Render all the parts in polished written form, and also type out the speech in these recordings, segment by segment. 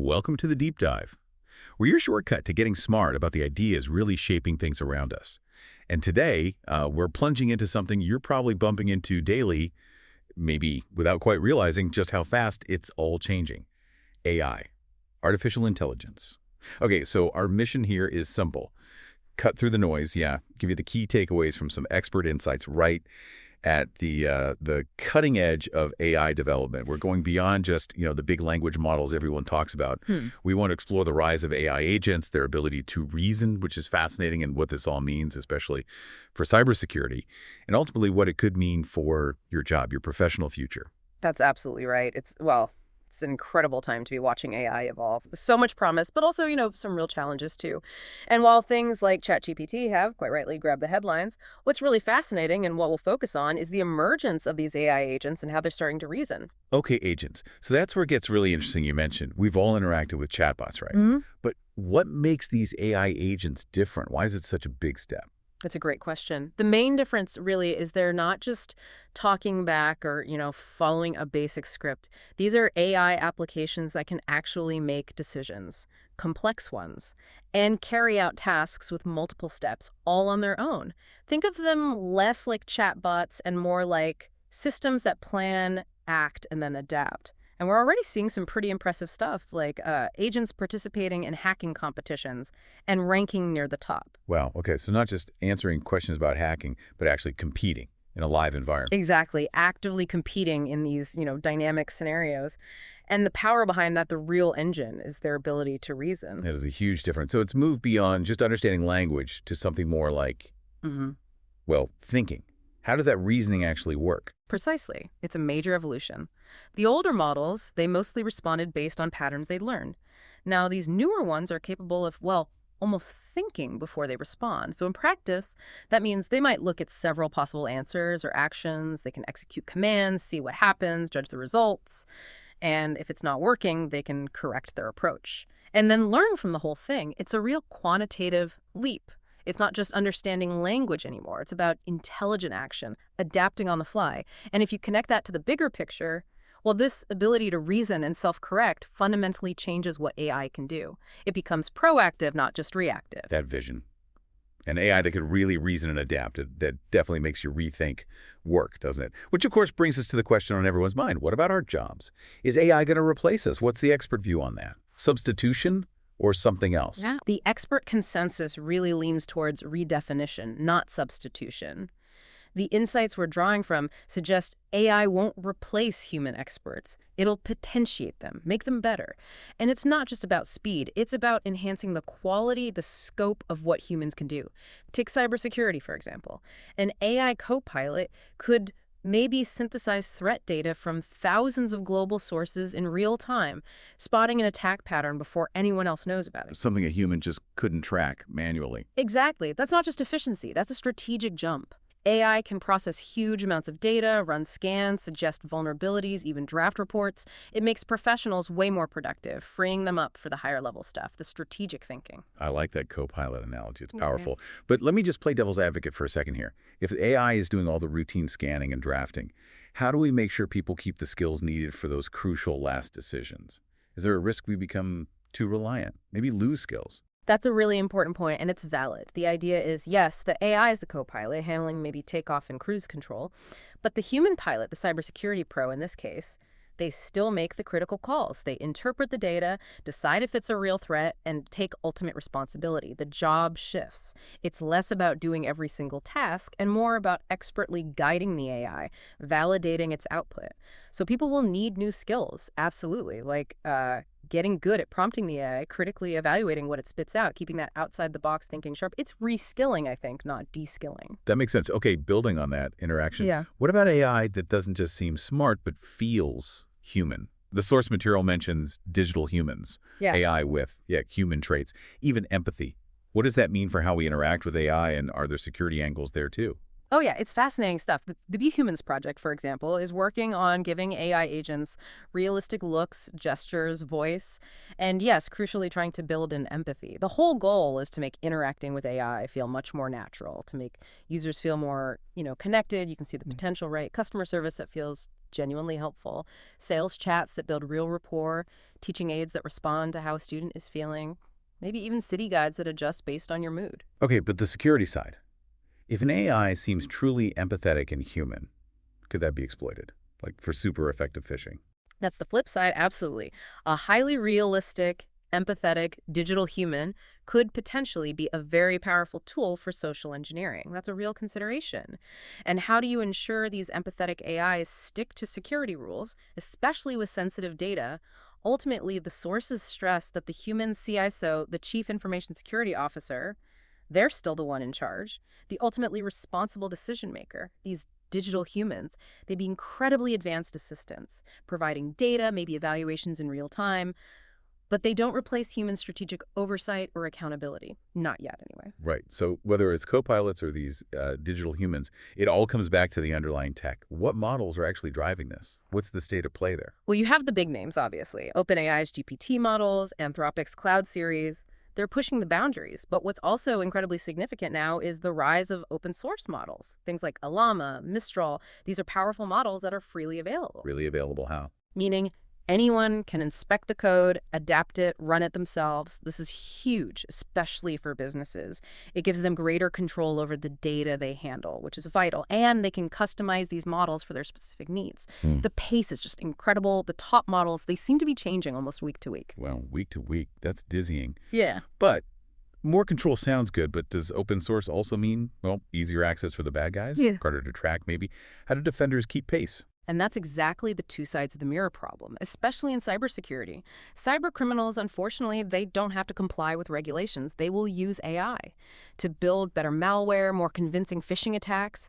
Welcome to the Deep Dive. We're your shortcut to getting smart about the ideas really shaping things around us. And today, we're plunging into something you're probably bumping into daily, maybe without quite realizing just how fast it's all changing. AI, artificial intelligence. Okay, so our mission here is simple. Cut through the noise, give you the key takeaways from some expert insights right at the cutting edge of AI development. We're going beyond just, the big language models everyone talks about. We want to explore the rise of AI agents, their ability to reason, which is fascinating, and what this all means, especially for cybersecurity, and ultimately what it could mean for your job, your professional future. That's absolutely right. It's an incredible time to be watching AI evolve. So much promise, but also, some real challenges too. And while things like ChatGPT have, quite rightly, grabbed the headlines, what's really fascinating and what we'll focus on is the emergence of these AI agents and how they're starting to reason. Okay, agents. So that's where it gets really interesting. You mentioned we've all interacted with chatbots, right? But what makes these AI agents different? Why is it such a big step? That's a great question. The main difference really is they're not just talking back or, following a basic script. These are AI applications that can actually make decisions, complex ones, and carry out tasks with multiple steps all on their own. Think of them less like chatbots and more like systems that plan, act, and then adapt. And we're already seeing some pretty impressive stuff, like agents participating in hacking competitions and ranking near the top. Wow, okay, so not just answering questions about hacking, but actually competing in a live environment. Exactly, actively competing in these, dynamic scenarios. And the power behind that, the real engine, is their ability to reason. That is a huge difference. So it's moved beyond just understanding language to something more like, thinking. How does that reasoning actually work? Precisely. It's a major evolution. The older models, they mostly responded based on patterns they'd learned. Now, these newer ones are capable of, almost thinking before they respond. So in practice, that means they might look at several possible answers or actions. They can execute commands, see what happens, judge the results. And if it's not working, they can correct their approach. And then learn from the whole thing. It's a real quantitative leap. It's not just understanding language anymore. It's about intelligent action, adapting on the fly. And if you connect that to the bigger picture, this ability to reason and self-correct fundamentally changes what AI can do. It becomes proactive, not just reactive. That vision. An AI that could really reason and adapt, that definitely makes you rethink work, doesn't it? Which, of course, brings us to the question on everyone's mind. What about our jobs? Is AI going to replace us? What's the expert view on that? Substitution? Or something else? Yeah. The expert consensus really leans towards redefinition, not substitution. The insights we're drawing from suggest AI won't replace human experts. It'll potentiate them, make them better. And it's not just about speed. It's about enhancing the quality, the scope of what humans can do. Take cybersecurity, for example. An AI copilot could maybe synthesize threat data from thousands of global sources in real time, spotting an attack pattern before anyone else knows about it. Something a human just couldn't track manually. Exactly. That's not just efficiency. That's a strategic jump. AI can process huge amounts of data, run scans, suggest vulnerabilities, even draft reports. It makes professionals way more productive, freeing them up for the higher level stuff, the strategic thinking. I like that copilot analogy. It's powerful. But let me just play devil's advocate for a second here. If AI is doing all the routine scanning and drafting, how do we make sure people keep the skills needed for those crucial last decisions? Is there a risk we become too reliant, maybe lose skills? That's a really important point, and it's valid. The idea is, yes, the AI is the co-pilot, handling maybe takeoff and cruise control, but the human pilot, the cybersecurity pro in this case, they still make the critical calls. They interpret the data, decide if it's a real threat, and take ultimate responsibility. The job shifts. It's less about doing every single task and more about expertly guiding the AI, validating its output. So people will need new skills, absolutely, like getting good at prompting the AI, critically evaluating what it spits out, keeping that outside-the-box thinking sharp. It's reskilling, I think, not de-skilling. That makes sense. Okay, building on that interaction. What about AI that doesn't just seem smart but feels human? The source material mentions digital humans, AI with human traits, even empathy. What does that mean for how we interact with AI, and are there security angles there too? Oh, yeah, it's fascinating stuff. The Be Humans project, for example, is working on giving AI agents realistic looks, gestures, voice, and yes, crucially trying to build in empathy. The whole goal is to make interacting with AI feel much more natural, to make users feel more, connected. You can see the potential, right? Customer service that feels genuinely helpful, sales chats that build real rapport, teaching aids that respond to how a student is feeling, maybe even city guides that adjust based on your mood. Okay, but the security side. If an AI seems truly empathetic and human, could that be exploited? Like for super effective phishing? That's the flip side, absolutely. A highly realistic, empathetic digital human could potentially be a very powerful tool for social engineering. That's a real consideration. And how do you ensure these empathetic AIs stick to security rules, especially with sensitive data? Ultimately, the sources stress that the human CISO, the Chief Information Security Officer, they're still the one in charge, the ultimately responsible decision maker. These digital humans, they'd be incredibly advanced assistants, providing data, maybe evaluations in real time, but they don't replace human strategic oversight or accountability. Not yet, anyway. Right. So whether it's copilots or these digital humans, it all comes back to the underlying tech. What models are actually driving this? What's the state of play there? Well, you have the big names, obviously. OpenAI's GPT models, Anthropic's Cloud series. They're pushing the boundaries. But what's also incredibly significant now is the rise of open source models. Things like Llama, Mistral. These are powerful models that are freely available. Really available how? Meaning anyone can inspect the code, adapt it, run it themselves. This is huge, especially for businesses. It gives them greater control over the data they handle, which is vital. And they can customize these models for their specific needs. The pace is just incredible. The top models, they seem to be changing almost week to week. Well, week to week, that's dizzying. Yeah. But more control sounds good, but does open source also mean, well, easier access for the bad guys? Yeah. Harder to track, maybe? How do defenders keep pace? And that's exactly the two sides of the mirror problem, especially in cybersecurity. Cyber criminals, unfortunately, they don't have to comply with regulations. They will use AI to build better malware, more convincing phishing attacks.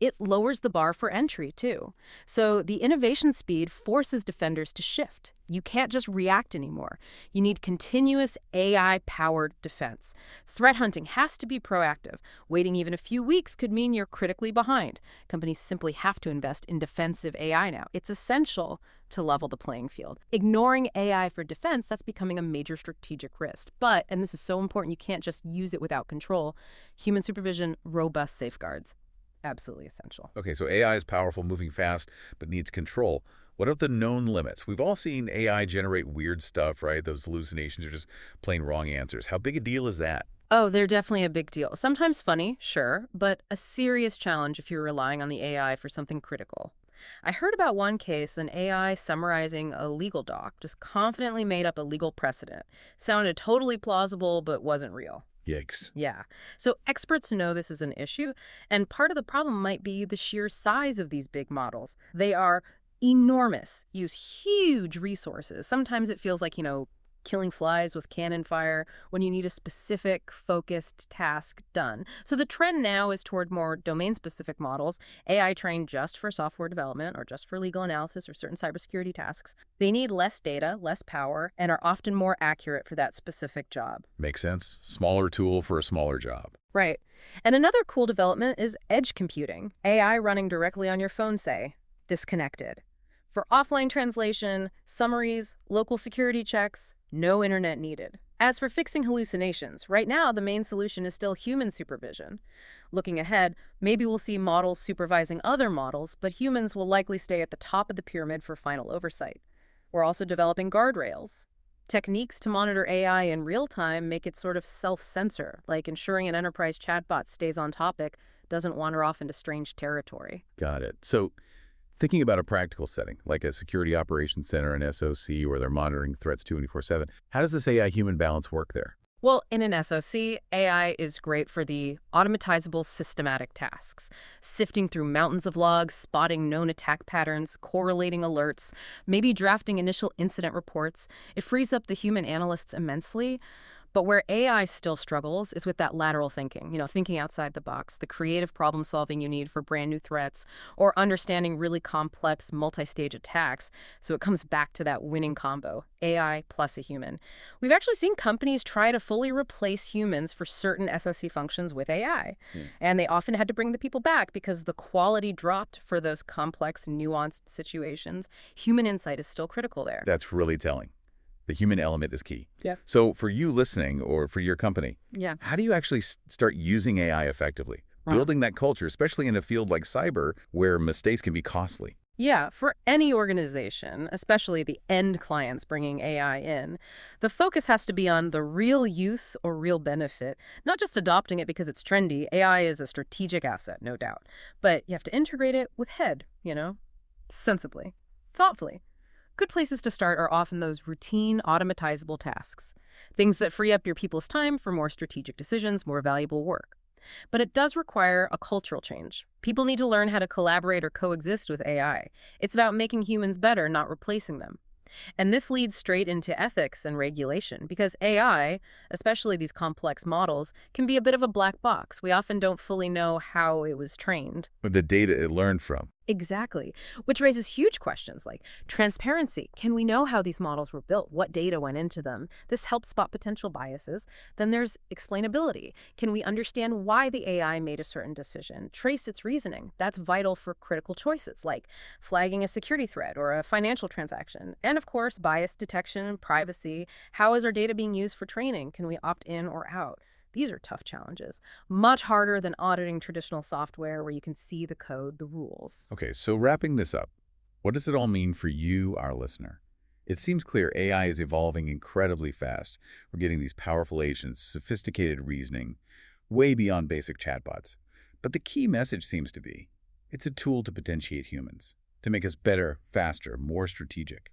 It lowers the bar for entry, too. So the innovation speed forces defenders to shift. You can't just react anymore. You need continuous AI-powered defense. Threat hunting has to be proactive. Waiting even a few weeks could mean you're critically behind. Companies simply have to invest in defensive AI now. It's essential to level the playing field. Ignoring AI for defense, that's becoming a major strategic risk. But, and this is so important, you can't just use it without control. Human supervision, robust safeguards. Absolutely essential. Okay, so AI is powerful, moving fast, but needs control. What are the known limits? We've all seen AI generate weird stuff, right? Those hallucinations are just plain wrong answers. How big a deal is that? Oh, they're definitely a big deal. Sometimes funny, sure, but a serious challenge if you're relying on the AI for something critical. I heard about one case, an AI summarizing a legal doc, just confidently made up a legal precedent. Sounded totally plausible, but wasn't real. Yikes. Yeah. So experts know this is an issue, and part of the problem might be the sheer size of these big models. They are enormous, use huge resources. Sometimes it feels like, killing flies with cannon fire when you need a specific, focused task done. So the trend now is toward more domain-specific models, AI trained just for software development or just for legal analysis or certain cybersecurity tasks. They need less data, less power, and are often more accurate for that specific job. Makes sense. Smaller tool for a smaller job. Right. And another cool development is edge computing. AI running directly on your phone, say, disconnected. For offline translation, summaries, local security checks, no internet needed. As for fixing hallucinations, right now the main solution is still human supervision. Looking ahead, maybe we'll see models supervising other models, but humans will likely stay at the top of the pyramid for final oversight. We're also developing guardrails. Techniques to monitor AI in real time make it sort of self-censor, like ensuring an enterprise chatbot stays on topic, doesn't wander off into strange territory. Got it. So thinking about a practical setting, like a security operations center, an SOC, where they're monitoring threats 24/7, how does this AI-human balance work there? Well, in an SOC, AI is great for the automatizable systematic tasks, sifting through mountains of logs, spotting known attack patterns, correlating alerts, maybe drafting initial incident reports. It frees up the human analysts immensely. But where AI still struggles is with that lateral thinking, thinking outside the box, the creative problem solving you need for brand new threats, or understanding really complex multi-stage attacks. So it comes back to that winning combo, AI plus a human. We've actually seen companies try to fully replace humans for certain SOC functions with AI. And they often had to bring the people back because the quality dropped for those complex, nuanced situations. Human insight is still critical there. That's really telling. The human element is key. Yeah. So for you listening or for your company, Yeah. how do you actually start using AI effectively? Building that culture, especially in a field like cyber where mistakes can be costly. Yeah, for any organization, especially the end clients bringing AI in, the focus has to be on the real use or real benefit, not just adopting it because it's trendy. AI is a strategic asset, no doubt. But you have to integrate it with sensibly, thoughtfully. Good places to start are often those routine, automatizable tasks, things that free up your people's time for more strategic decisions, more valuable work. But it does require a cultural change. People need to learn how to collaborate or coexist with AI. It's about making humans better, not replacing them. And this leads straight into ethics and regulation because AI, especially these complex models, can be a bit of a black box. We often don't fully know how it was trained. With the data it learned from. Exactly, which raises huge questions like transparency. Can we know how these models were built? What data went into them? This helps spot potential biases. Then there's explainability. Can we understand why the AI made a certain decision? Trace its reasoning. That's vital for critical choices like flagging a security threat or a financial transaction. And of course, bias detection and privacy. How is our data being used for training? Can we opt in or out? These are tough challenges, much harder than auditing traditional software where you can see the code, the rules. Okay, so wrapping this up, what does it all mean for you, our listener? It seems clear AI is evolving incredibly fast. We're getting these powerful agents, sophisticated reasoning, way beyond basic chatbots. But the key message seems to be, it's a tool to potentiate humans, to make us better, faster, more strategic,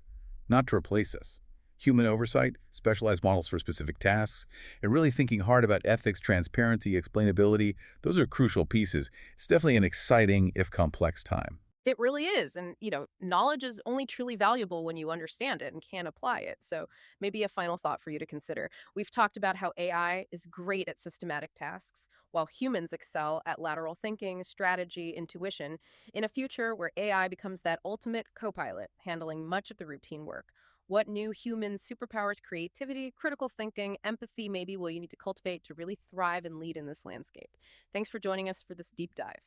not to replace us. Human oversight, specialized models for specific tasks, and really thinking hard about ethics, transparency, explainability, those are crucial pieces. It's definitely an exciting, if complex, time. It really is. And, knowledge is only truly valuable when you understand it and can apply it. So, maybe a final thought for you to consider. We've talked about how AI is great at systematic tasks, while humans excel at lateral thinking, strategy, intuition, in a future where AI becomes that ultimate copilot, handling much of the routine work. What new human superpowers, creativity, critical thinking, empathy maybe will you need to cultivate to really thrive and lead in this landscape? Thanks for joining us for this deep dive.